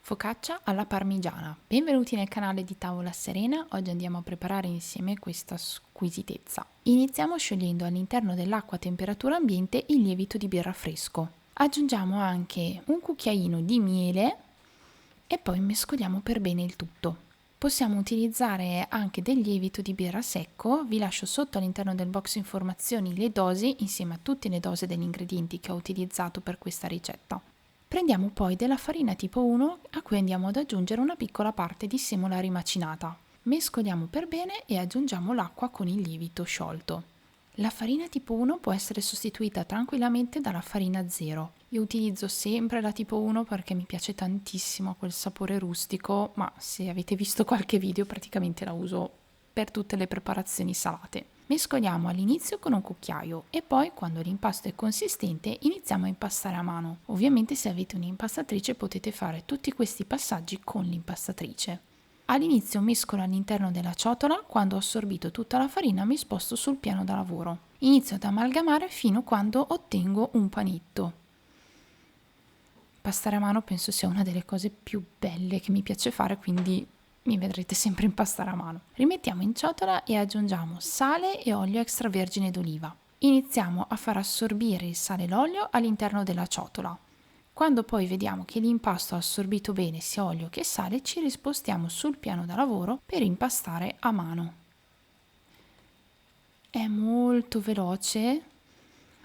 Focaccia alla parmigiana. Benvenuti nel canale di Tavola Serena. Oggi andiamo a preparare insieme questa squisitezza. Iniziamo sciogliendo all'interno dell'acqua a temperatura ambiente il lievito di birra fresco. Aggiungiamo anche un cucchiaino di miele e poi mescoliamo per bene il tutto. Possiamo utilizzare anche del lievito di birra secco. Vi lascio sotto all'interno del box informazioni le dosi insieme a tutte le dosi degli ingredienti che ho utilizzato per questa ricetta. Prendiamo poi della farina tipo 1 a cui andiamo ad aggiungere una piccola parte di semola rimacinata. Mescoliamo per bene e aggiungiamo l'acqua con il lievito sciolto. La farina tipo 1 può essere sostituita tranquillamente dalla farina 0. Io utilizzo sempre la tipo 1 perché mi piace tantissimo quel sapore rustico, ma se avete visto qualche video praticamente la uso per tutte le preparazioni salate. Mescoliamo all'inizio con un cucchiaio e poi, quando l'impasto è consistente, iniziamo a impastare a mano. Ovviamente se avete un'impastatrice potete fare tutti questi passaggi con l'impastatrice. All'inizio mescolo all'interno della ciotola, quando ho assorbito tutta la farina mi sposto sul piano da lavoro. Inizio ad amalgamare fino a quando ottengo un panetto. Impastare a mano penso sia una delle cose più belle che mi piace fare, quindi mi vedrete sempre impastare a mano. Rimettiamo in ciotola e aggiungiamo sale e olio extravergine d'oliva. Iniziamo a far assorbire il sale e l'olio all'interno della ciotola. Quando poi vediamo che l'impasto ha assorbito bene sia olio che sale, ci rispostiamo sul piano da lavoro per impastare a mano. È molto veloce.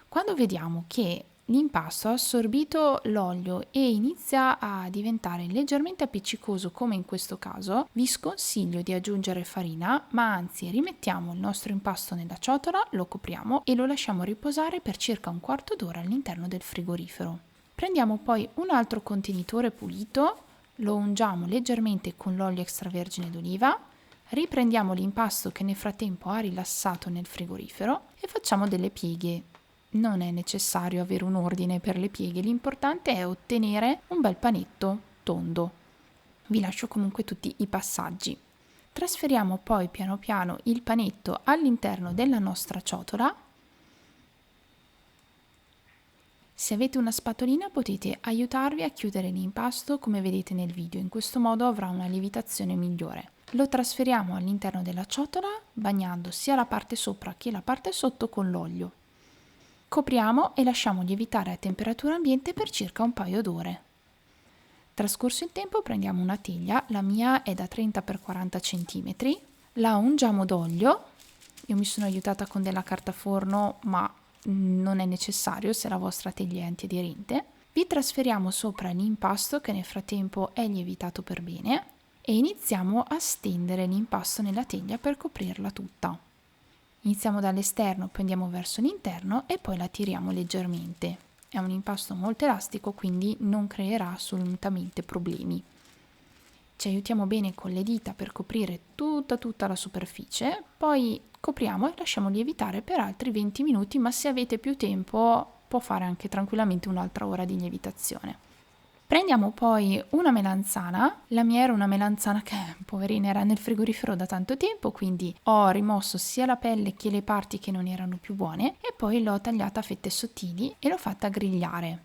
Quando vediamo che l'impasto ha assorbito l'olio e inizia a diventare leggermente appiccicoso come in questo caso, vi sconsiglio di aggiungere farina, ma anzi rimettiamo il nostro impasto nella ciotola, lo copriamo e lo lasciamo riposare per circa un quarto d'ora all'interno del frigorifero. Prendiamo poi un altro contenitore pulito, lo ungiamo leggermente con l'olio extravergine d'oliva, riprendiamo l'impasto che nel frattempo ha rilassato nel frigorifero e facciamo delle pieghe. Non è necessario avere un ordine per le pieghe, l'importante è ottenere un bel panetto tondo. Vi lascio comunque tutti i passaggi. Trasferiamo poi piano piano il panetto all'interno della nostra ciotola. Se avete una spatolina potete aiutarvi a chiudere l'impasto come vedete nel video, in questo modo avrà una lievitazione migliore. Lo trasferiamo all'interno della ciotola bagnando sia la parte sopra che la parte sotto con l'olio. Copriamo e lasciamo lievitare a temperatura ambiente per circa un paio d'ore. Trascorso il tempo prendiamo una teglia, la mia è da 30 x 40 cm, la ungiamo d'olio. Io mi sono aiutata con della carta forno, ma non è necessario se la vostra teglia è antiaderente. Vi trasferiamo sopra l'impasto che nel frattempo è lievitato per bene e iniziamo a stendere l'impasto nella teglia per coprirla tutta. Iniziamo dall'esterno, poi andiamo verso l'interno e poi la tiriamo leggermente. È un impasto molto elastico, quindi non creerà assolutamente problemi. Ci aiutiamo bene con le dita per coprire tutta la superficie, poi copriamo e lasciamo lievitare per altri 20 minuti, ma se avete più tempo può fare anche tranquillamente un'altra ora di lievitazione. Prendiamo poi una melanzana, la mia era una melanzana che poverina era nel frigorifero da tanto tempo, quindi ho rimosso sia la pelle che le parti che non erano più buone e poi l'ho tagliata a fette sottili e l'ho fatta grigliare.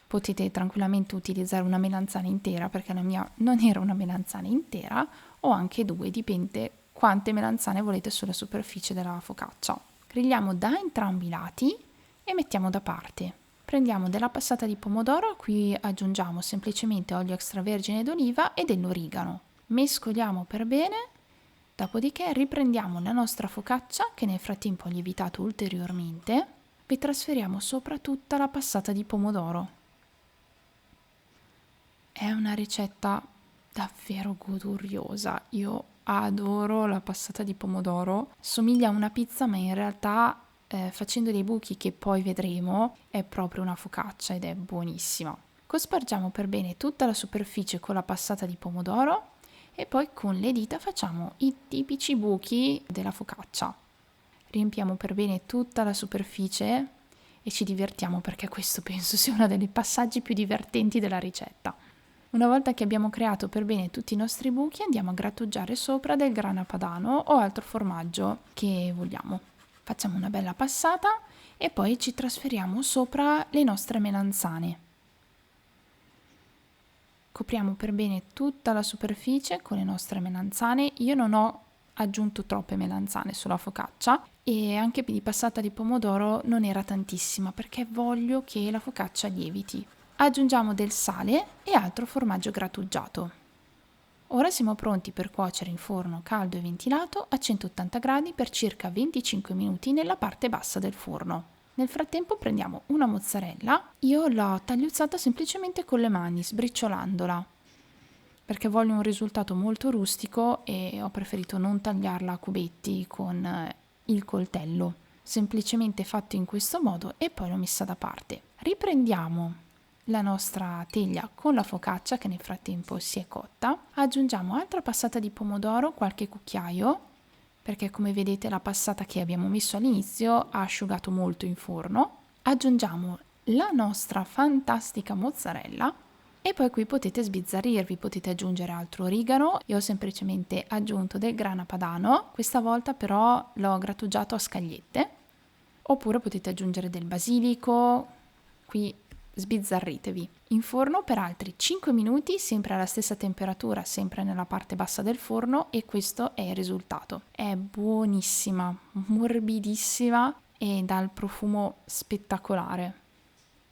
Potete tranquillamente utilizzare una melanzana intera perché la mia non era una melanzana intera, o anche due, dipende quante melanzane volete sulla superficie della focaccia. Grigliamo da entrambi i lati e mettiamo da parte. Prendiamo della passata di pomodoro, a cui aggiungiamo semplicemente olio extravergine d'oliva e dell'origano. Mescoliamo per bene, dopodiché riprendiamo la nostra focaccia che nel frattempo ha lievitato ulteriormente e trasferiamo sopra tutta la passata di pomodoro. È una ricetta davvero goduriosa, io adoro la passata di pomodoro, somiglia a una pizza ma in realtà facendo dei buchi che poi vedremo è proprio una focaccia ed è buonissima. Cospargiamo per bene tutta la superficie con la passata di pomodoro e poi con le dita facciamo i tipici buchi della focaccia. Riempiamo per bene tutta la superficie e ci divertiamo perché questo penso sia uno dei passaggi più divertenti della ricetta. Una volta che abbiamo creato per bene tutti i nostri buchi andiamo a grattugiare sopra del grana padano o altro formaggio che vogliamo. Facciamo una bella passata e poi ci trasferiamo sopra le nostre melanzane. Copriamo per bene tutta la superficie con le nostre melanzane. Io non ho aggiunto troppe melanzane sulla focaccia e anche di passata di pomodoro non era tantissima perché voglio che la focaccia lieviti. Aggiungiamo del sale e altro formaggio grattugiato. Ora siamo pronti per cuocere in forno caldo e ventilato a 180 gradi per circa 25 minuti nella parte bassa del forno. Nel frattempo prendiamo una mozzarella, io l'ho tagliuzzata semplicemente con le mani, sbriciolandola, perché voglio un risultato molto rustico e ho preferito non tagliarla a cubetti con il coltello, semplicemente fatto in questo modo e poi l'ho messa da parte. Riprendiamo la nostra teglia con la focaccia che nel frattempo si è cotta, aggiungiamo altra passata di pomodoro, qualche cucchiaio, perché come vedete la passata che abbiamo messo all'inizio ha asciugato molto in forno. Aggiungiamo la nostra fantastica mozzarella e poi qui potete sbizzarrirvi, potete aggiungere altro origano. Io ho semplicemente aggiunto del grana padano, questa volta però l'ho grattugiato a scagliette, oppure potete aggiungere del basilico, qui sbizzarritevi. In forno per altri 5 minuti, sempre alla stessa temperatura, sempre nella parte bassa del forno, e questo è il risultato. È buonissima, morbidissima e dà il profumo spettacolare.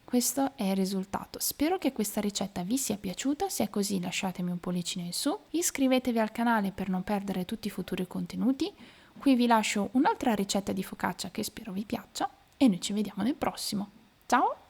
Questo è il risultato. Spero che questa ricetta vi sia piaciuta, se è così lasciatemi un pollicino in su, iscrivetevi al canale per non perdere tutti i futuri contenuti. Qui vi lascio un'altra ricetta di focaccia che spero vi piaccia e noi ci vediamo nel prossimo. Ciao!